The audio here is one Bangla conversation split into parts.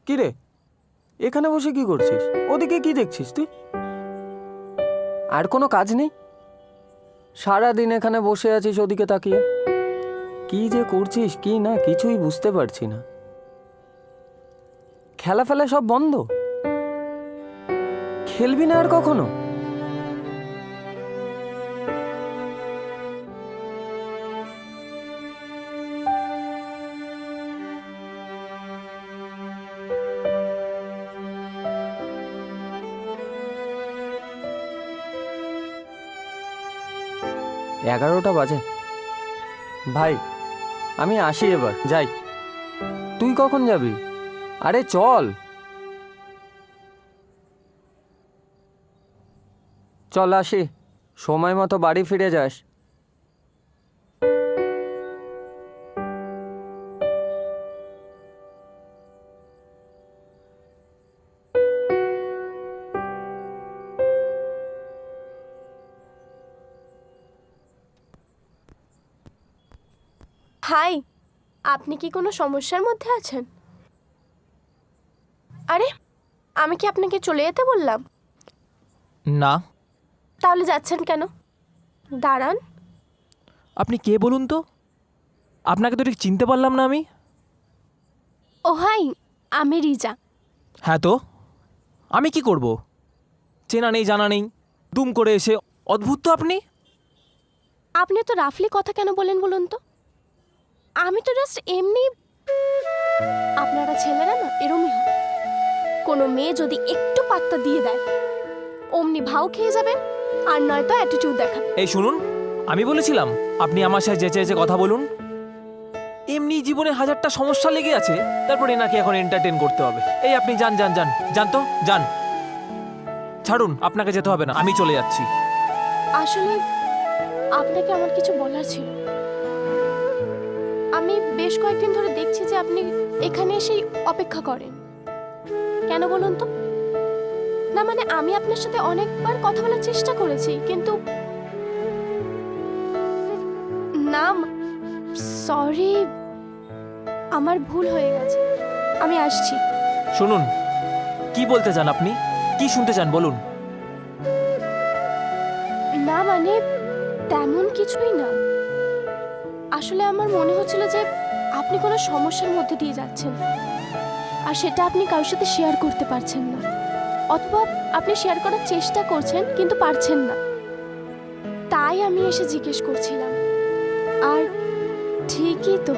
কি রে, এখানে বসে কি করছিস? ওদিকে কি দেখছিস তুই? আর কোনো কাজ নেই? সারাদিন এখানে বসে আছিস ওদিকে তাকিয়ে। কি যে করছিস কি না কিছুই বুঝতে পারছি না। খেলা ফেলা সব বন্ধ? খেলবি না আর কখনো? এগারোটা বাজে। ভাই আমি আসি, এবার যাই। তুই কখন যাবি? আরে চল চল আসি, সময় মতো বাড়ি ফিরে যাস। হাই, আপনি কি কোনো সমস্যার মধ্যে আছেন? আরে, আমি কি আপনাকে চলে যেতে বললাম? না। তাহলে যাচ্ছেন কেন? দাঁড়ান। আপনি কে বলুন তো? আপনাকে তো ঠিক চিনতে পারলাম না আমি। ও হাই, আমি রিজা। হ্যাঁ তো আমি কি করব? চেনা নেই জানা নেই, দুম করে এসে অদ্ভুত তো আপনি। আপনি তো রাফলি কথা কেন বলেন বলুন তো? আমি তো জাস্ট এমনি। আপনারা ছেলেরা না এরমই হয়। কোনো মেয়ে যদি একটু পাত্তা দিয়ে দেয় অমনি ভাও খেয়ে যাবেন, আর নয়তো অ্যাটিটিউড দেখাবেন। এই শুনুন, আমি বলেছিলাম আপনি আমার সাথে যেচে যেচে কথা বলুন। এমনি জীবনে হাজারটা সমস্যা লেগে আছে, তারপরে নাকি এখন এন্টারটেন করতে হবে। এই আপনি যান যান যান যান তো যান। ছাড়ুন, আপনাকে যেতে হবে না, আমি চলে যাচ্ছি। আসলে আপনাকে আমার কিছু বলার ছিল। আমি বেশ কয়েকদিন ধরে দেখছি যে আপনি এখানে এসেই অপেক্ষা করেন। কেন বলুন তো? না মানে আমি আপনার সাথে অনেকবার কথা বলার চেষ্টা করেছি, কিন্তু না, সরি, আমার ভুল হয়ে গেছে। আমি আসছি। শুনুন, কি বলতে চান আপনি? কি শুনতে চান বলুন। না মানে তেমন কিছুই না। আসলে আমার মনে হচ্ছিল যে আপনি কোনো সমস্যার মধ্যে দিয়ে যাচ্ছেন, আর সেটা আপনি কারোর সাথে শেয়ার করতে পারছেন না, অথবা আপনি শেয়ার করার চেষ্টা করছেন কিন্তু পারছেন না। তাই আমি এসে জিজ্ঞেস করছিলাম। আর ঠিকই তো,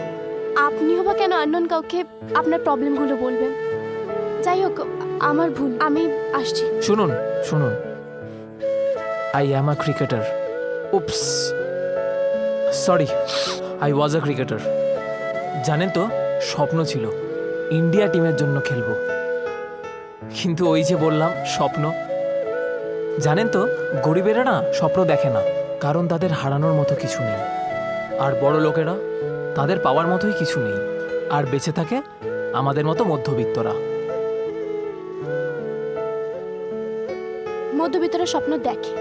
আপনিও বা কেন আননোন কাউকে আপনার প্রবলেমগুলো বলবেন? যাই হোক, আমার ভুল, আমি আসছি। শুনুন শুনুন, I am a cricketer. Oops, sorry, I was a cricketer. জানেন তো, স্বপ্ন ছিল ইন্ডিয়া টিমের জন্য খেলবো, কিন্তু ওই যে বললাম স্বপ্ন। জানেন তো, গরিবেরা না স্বপ্ন দেখে না, কারণ তাদের হারানোর মতো কিছু নেই। আর বড় লোকেরা, তাদের পাওয়ার মতোই কিছু নেই, আর বেঁচে থাকে আমাদের মতো মধ্যবিত্তরা। মধ্যবিত্তরা স্বপ্ন দেখে,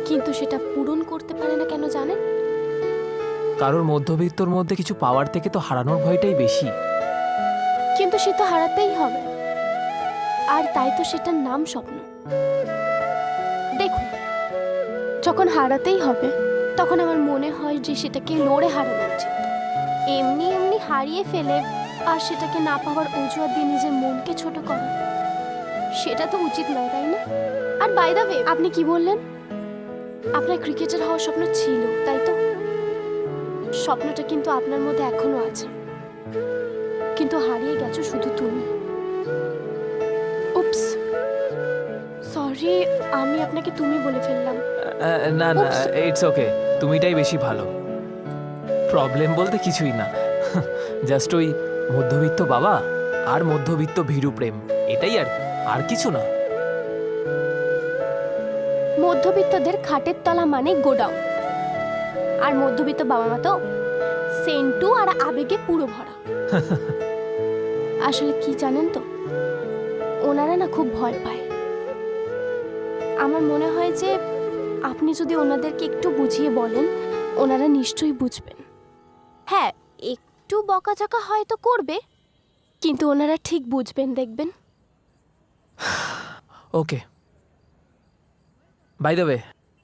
কিন্তু সেটা পূরণ করতে পারে না। কেন জানেন? কারোর মধ্যবিত্তর মধ্যে কিছু পাওয়ার থেকে তো হারানোর ভয়টাই বেশি। কিন্তু সে তো হারাতেই হবে, আর তাই তো সেটার নাম স্বপ্ন। দেখুন, যখন হারাতেই হবে তখন আমার মনে হয় যে সেটাকে লড়ে হারানো উচিত। এমনি এমনি হারিয়ে ফেলে আর সেটাকে না পাওয়ার অজুহাত দিয়ে নিজের মনকে ছোট করা, সেটা তো উচিত নয়, তাই না? আর বাই দ্য ওয়ে, আপনি কি বললেন? আপনার ক্রিকেটার হওয়ার স্বপ্ন ছিল, তাই তো? স্বপ্নটা কিন্তু আপনার মধ্যে এখনো আছে, কিন্তু হারিয়ে গেছো শুধু তুমি। উপস, সরি, আমি আপনাকে তুমি বলে ফেললাম। না না, Oops. ইটস ওকে, তুমিটাই বেশি ভালো। প্রবলেম বলতে কিছুই না, জাস্ট ওই মধ্যবিত্ত বাবা আর মধ্যবিত্ত ভীরু প্রেম, এটাই আর কিছু না। মধ্যবিত্তদের খাটের তলা মানে গোডাউন, আর মধ্যবিত্ত বাবা মা তো সেন্টু আর আবেগে পুরো ভরা। আসলে কি জানেন তো, ওনারা না খুব ভয় পায়। আমার মনে হয় যে আপনি যদি ওনাদেরকে একটু বুঝিয়ে বলেন, ওনারা নিশ্চয়ই বুঝবেন। হ্যাঁ, একটু বকাঝকা হয়তো করবে, কিন্তু ওনারা ঠিক বুঝবেন, দেখবেন। Okay, by the way,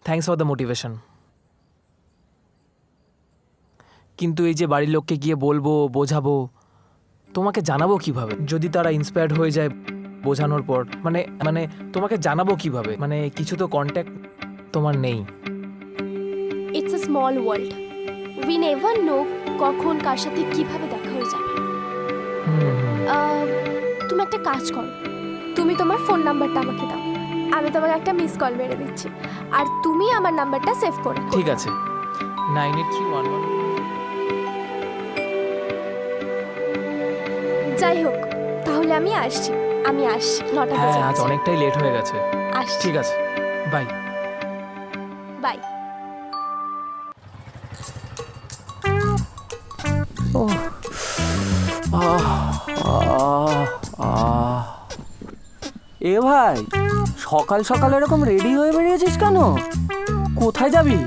thanks for the motivation. কিন্তু এই যে বাড়ির লোককে গিয়ে বলবো, বোঝাবো, তোমাকে জানাবো কিভাবে? যদি তারা ইন্সপায়ার্ড হয়ে যায় বোঝানোর পর, মানে মানে তোমাকে জানাবো কিভাবে? মানে কিছু তো কন্ট্যাক্ট তোমার নেই। It's a small world, we never know কখন কার সাথে কিভাবে দেখা হয়ে যাবে। তুমি একটা কাজ করো, তুমি তোমার ফোন নাম্বারটা আমাকে দাও, আমি তোমাকে একটা মিস কল মেরে দিচ্ছি, আর তুমি আমার নাম্বারটা সেভ করে রাখো। ঠিক আছে, 98311। যাই হোক, তাহলে আমি আসছি 9টা হ্যাঁ, বেজে আজ গেছে। অনেকটাই লেট হয়ে গেছে। আসছি, ঠিক আছে, বাই। বাই। এ ভাই, সকাল সকাল এরকম রেডি হয়ে বেরিয়েছিস কেন? কোথায় যাবি?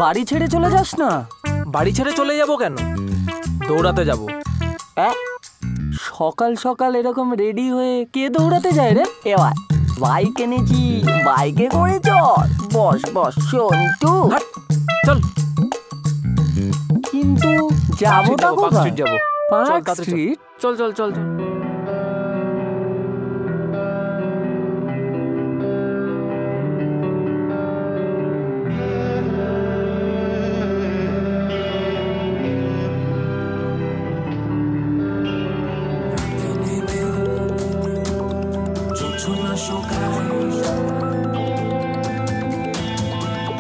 বাড়ি ছেড়ে চলে যাস না। বাড়ি ছেড়ে চলে যাব কেন? দৌড়াতে যাব। সকাল সকাল এরকম রেডি হয়ে কে দৌড়াতে যায় রে? এবার বাইক এনেছি, বাইকে করে চল। বস বস সন্টু। চল। কিন্তু যাবোটা পার্ক কোথায়? স্ট্রিট যাবো। পার্ক চল, তাড়াতাড়ি চল। স্ট্রিট? চল চল চল চল।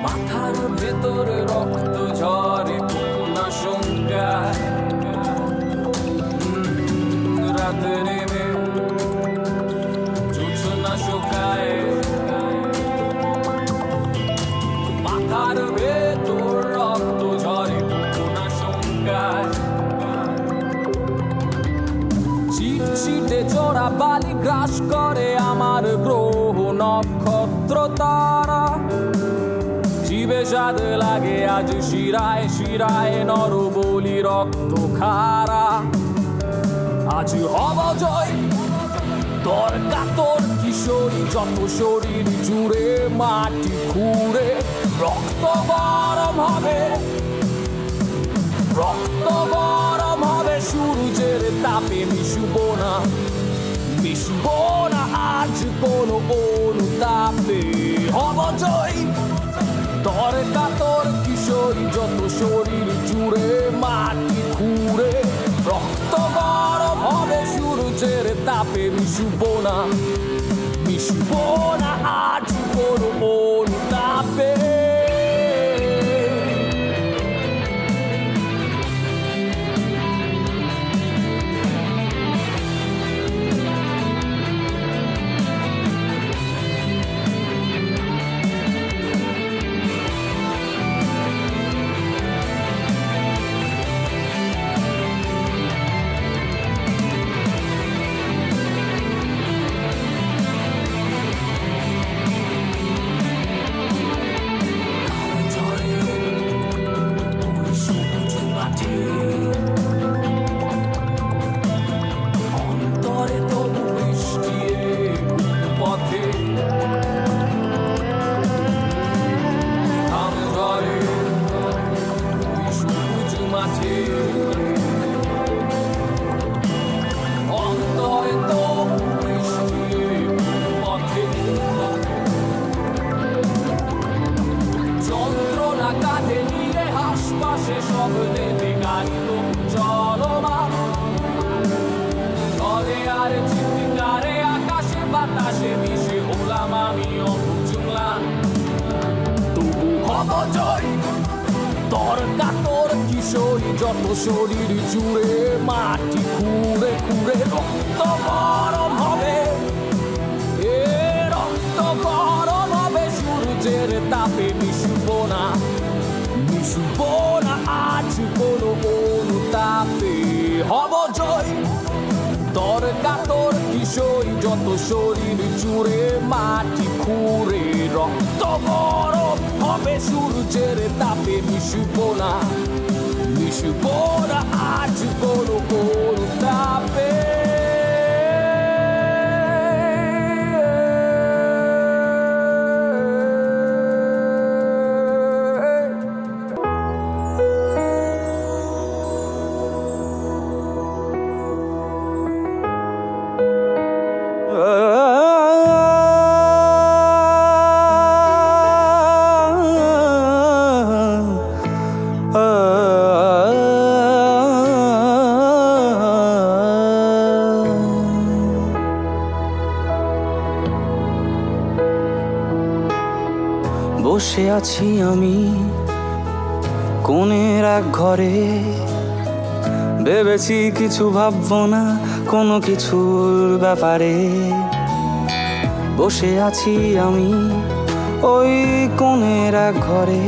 মাথার ভেতরে রক্ত ঝরে না শঙ্কায়, রাতে নেমে জোছনা শোকায়। মাথার ভেতর রক্ত ঝরে না শঙ্কায়, চিটচিটে চোরা বালি গ্রাস করে আমার গ্রহ নক্ষত্র তারা। জীবে স্বাদ লাগে আজ শিরায় শিরায় নরবলি রক্ত খারা। আজ হব জয় তোর কাতর কিশোরী, যত শরীর জুড়ে মাটি খুঁড়ে রক্ত গরম হবে, রক্ত গরম হবে সূর্যের তাপে। মিশবো না আজ কোনো অনুতাপে। হব জয় তোর কাতর কিশোরী, যত শরীর জুড়ে মাটি খুঁড়ে রক্ত গরম হবে সূর্যের তাপে। মিশবো না আজ কোনো অনুতাপে। অন্তরে তবু বৃষ্টি পথে ঘাম ঝরে ওই সবুজ মাঠে। অন্তরে তবু বৃষ্টি পথে যন্ত্রণা কাঁধে নিয়ে আশপাশে সব নেমে গাড়ি তো চলমান। ঝড়ে আর চিৎকারে আকাশে বাতাসে মিশে হলাম আমি অবুঝলাম। তবু হব জয় তোর কাতর কিশোরী, যত শরীর জুড়ে মাটি খুঁড়ে খুঁড়ে রক্ত গরম হবে, এ রক্ত গরম হবে সূর্যের তাপে। মিশবো না আজ কোনো অনুতাপে। হব জয় তোর কাতর কিশোরী, যত শরীর জুড়ে মাটি খুঁড়ে রক্ত গরম হবে সূর্যের তাপে। মিশবো না আজ কোনো অনুতাপে। বসে আছি আমি কোণের এক ঘরে, ভেবেছি কিছু ভাববো না কোনো কিছুর ব্যাপারে। বসে আছি আমি ওই কোণের এক ঘরে,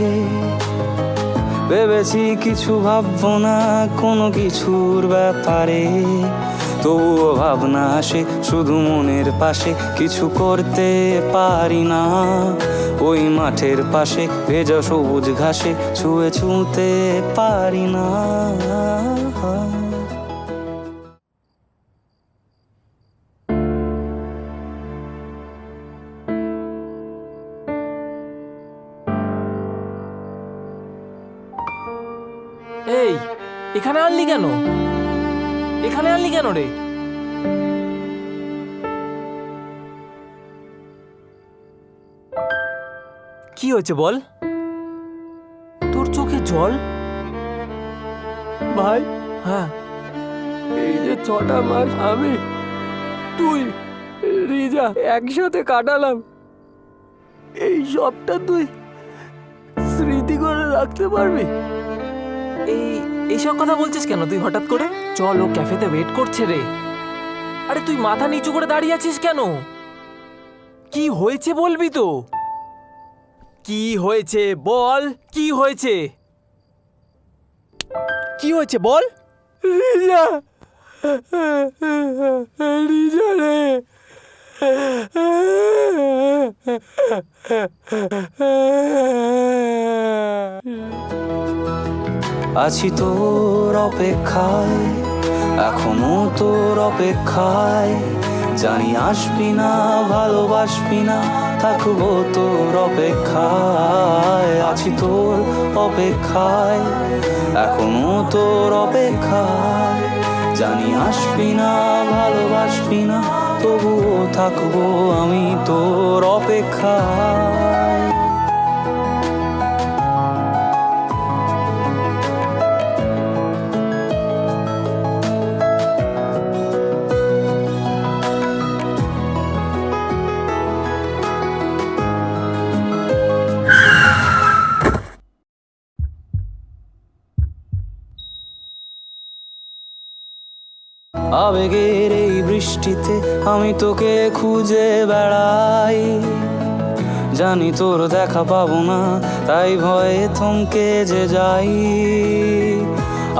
ভেবেছি কিছু ভাববো না কোনো কিছুর ব্যাপারে। তবুও ভাবনা আসে শুধু মনের পাশে, কিছু করতে পারি না। ওই মাঠের পাশে ভেজা সবুজ ঘাসে ছুঁয়ে ছুঁতে পারি না। এই, এখানে আনলি কেন? এখানে আনলি কেন রে? কি হয়েছে বল? তোর চোখে জল? ভাই, হ্যাঁ, এই যে 6টা মাস আমি, তুই, রিজা একসাথে কাটালাম, এই সবটা তুই স্মৃতি করে রাখতে পারবি? এইসব কথা বলছিস কেন তুই হঠাৎ করে? চল, ও ক্যাফেতে ওয়েট করছে রে। আরে তুই মাথা নিচু করে দাঁড়িয়ে আছিস কেন? কি হয়েছে বলবি তো? কি হয়েছে বল, কি হয়েছে? কি হয়েছে বল? রিজা, রিজা রে, আছি তোর অপেক্ষায়, এখনো তোর অপেক্ষায়। জানি আসবি না, ভালোবাসবি না, থাকবো তোর অপেক্ষায়। আছি তোর অপেক্ষায়, এখনো তোর অপেক্ষায়। জানি আসবি না, ভালোবাসবি না, তবুও থাকবো আমি তোর অপেক্ষায়। আবেগের এই বৃষ্টিতে আমি তোকে খুঁজে বেড়াই। জানি তোর দেখা পাবো না, তাই ভয়ে থমকে যে যাই।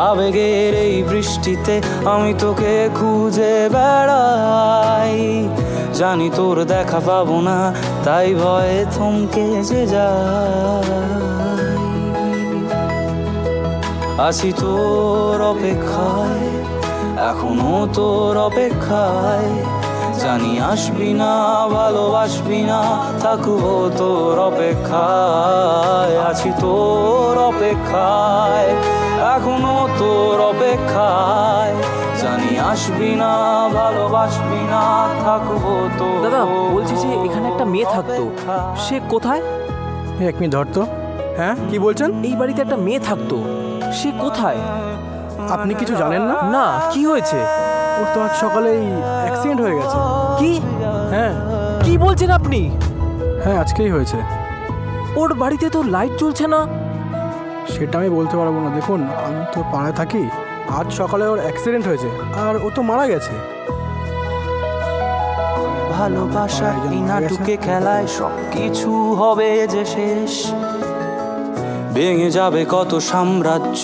আবেগের এই বৃষ্টিতে আমি তোকে খুঁজে বেড়াই। জানি তোর দেখা পাবো না, তাই ভয়ে থমকে যে যাই। আছি তোর অপেক্ষায়, এখনো তোর অপেক্ষায়। জানি আসবি না, ভালোবাসবি না, থাকবো তোর অপেক্ষায়। আছি তোর অপেক্ষায়, এখনো তোর অপেক্ষায়। জানি আসবি না, ভালোবাসবি না, থাকবো তোর। দাদা, বলছি যে এখানে একটা মেয়ে থাকতো, সে কোথায়? এক মিনিট ধর তো। হ্যাঁ, কি বলছেন? এই বাড়িতে একটা মেয়ে থাকতো, সে কোথায়? আপনি কিছু জানেন না? না, কি হয়েছে? ওর তো আজ সকালেই অ্যাক্সিডেন্ট হয়ে গেছে। কি? হ্যাঁ কি বলছেন আপনি? হ্যাঁ, আজকেই হয়েছে। ওর বাড়িতে তো লাইট জ্বলছে না। সেটা আমি বলতে পারবো না। দেখুন, আমি তো পাড়ায় থাকি। আজ সকালে ওর অ্যাক্সিডেন্ট হয়েছে আর ও তো মারা গেছে। ভালোবাসা এই নাটুকে খেলায় সব কিছু হবে যে শেষ। ভেঙে যাবে কত সাম্রাজ্য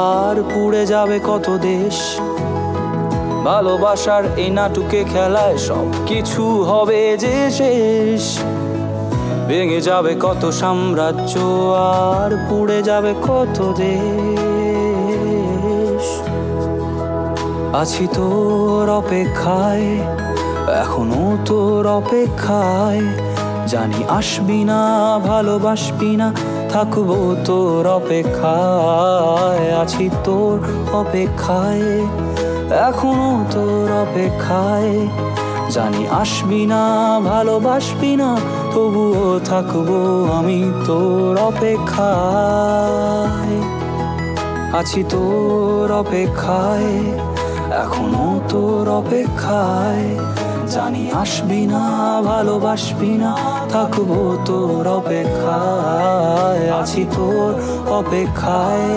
আর পুড়ে যাবে কত দেশ। ভালোবাসার এই নাটুকে খেলায় সব কিছু হবে যে শেষ। ভেঙে যাবে কত সাম্রাজ্য আর পুড়ে যাবে কত দেশ। আছি তোর অপেক্ষায়, এখনো তোর অপেক্ষায়। জানি আসবি না, ভালোবাসবি না, থাকবো তোর অপেক্ষায়। আছি তোর অপেক্ষায়, এখনো তোর অপেক্ষায়। জানি আসবি না, ভালোবাসবি না, তবুও থাকবো আমি তোর অপেক্ষায়। আছি তোর অপেক্ষায়, এখনো তোর অপেক্ষায়। জানি আসবি না, ভালোবাসবি না, থাকবো তোর অপেক্ষায়, আছি তোর অপেক্ষায়,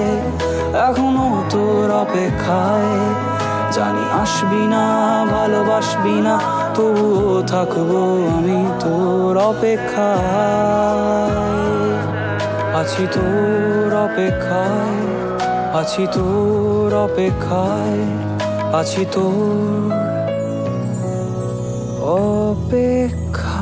এখনো তোর অপেক্ষায়। জানি আসবি না, ভালোবাসবি না, তবুও থাকবো আমি তোর অপেক্ষায়, আছি তোর অপেক্ষায়, আছি তোর অপেক্ষায়, আছি তোর অপেক্ষা।